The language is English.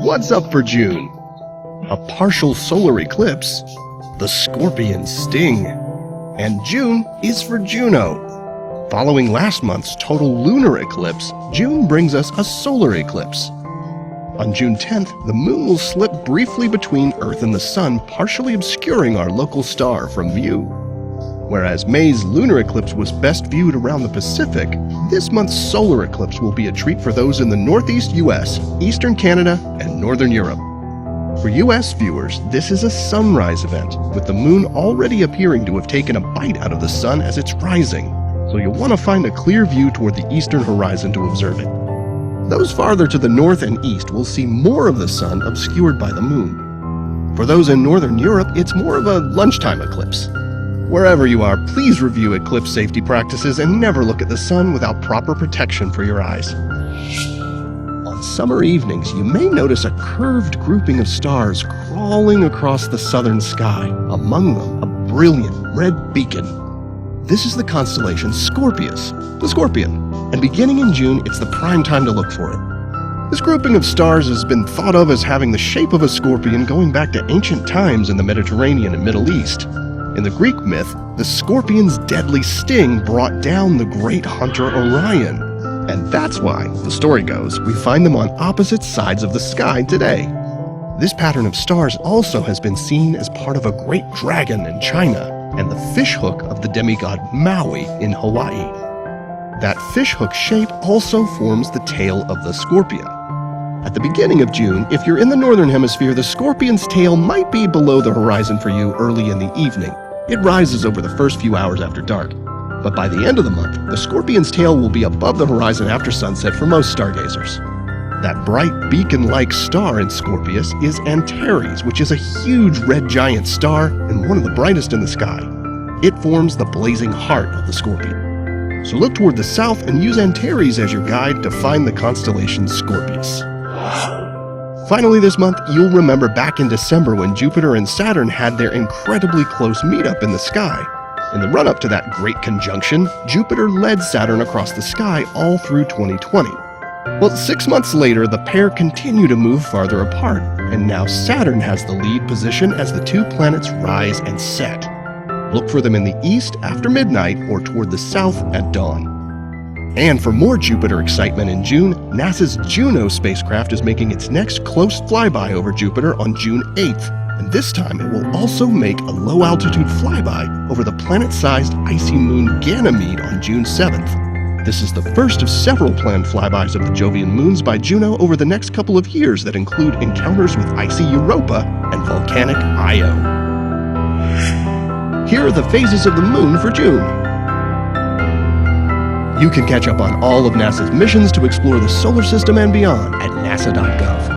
What's up for June? A partial solar eclipse, the Scorpion sting, and June is for Juno. Following last month's total lunar eclipse, June brings us a solar eclipse. On June 10th, the moon will slip briefly between Earth and the Sun, partially obscuring our local star from view. Whereas May's lunar eclipse was best viewed around the Pacific, this month's solar eclipse will be a treat for those in the Northeast U.S., Eastern Canada, and Northern Europe. For U.S. viewers, this is a sunrise event, with the moon already appearing to have taken a bite out of the sun as it's rising, so you'll want to find a clear view toward the eastern horizon to observe it. Those farther to the north and east will see more of the sun obscured by the moon. For those in Northern Europe, it's more of a lunchtime eclipse. Wherever you are, please review eclipse safety practices and never look at the sun without proper protection for your eyes. On summer evenings, you may notice a curved grouping of stars crawling across the southern sky, among them a brilliant red beacon. This is the constellation Scorpius, the Scorpion, and beginning in June, it's the prime time to look for it. This grouping of stars has been thought of as having the shape of a scorpion going back to ancient times in the Mediterranean and Middle East. In the Greek myth, the scorpion's deadly sting brought down the great hunter Orion. And that's why, the story goes, we find them on opposite sides of the sky today. This pattern of stars also has been seen as part of a great dragon in China and the fishhook of the demigod Maui in Hawaii. That fishhook shape also forms the tail of the scorpion. At the beginning of June, if you're in the northern hemisphere, the scorpion's tail might be below the horizon for you early in the evening. It rises over the first few hours after dark. But by the end of the month, the scorpion's tail will be above the horizon after sunset for most stargazers. That bright beacon-like star in Scorpius is Antares, which is a huge red giant star and one of the brightest in the sky. It forms the blazing heart of the Scorpion. So look toward the south and use Antares as your guide to find the constellation Scorpius. Finally this month, you'll remember back in December when Jupiter and Saturn had their incredibly close meetup in the sky. In the run-up to that great conjunction, Jupiter led Saturn across the sky all through 2020. Well, 6 months later, the pair continue to move farther apart, and now Saturn has the lead position as the two planets rise and set. Look for them in the east after midnight or toward the south at dawn. And for more Jupiter excitement in June, NASA's Juno spacecraft is making its next close flyby over Jupiter on June 8th, and this time it will also make a low-altitude flyby over the planet-sized icy moon Ganymede on June 7th. This is the first of several planned flybys of the Jovian moons by Juno over the next couple of years that include encounters with icy Europa and volcanic Io. Here are the phases of the moon for June. You can catch up on all of NASA's missions to explore the solar system and beyond at nasa.gov.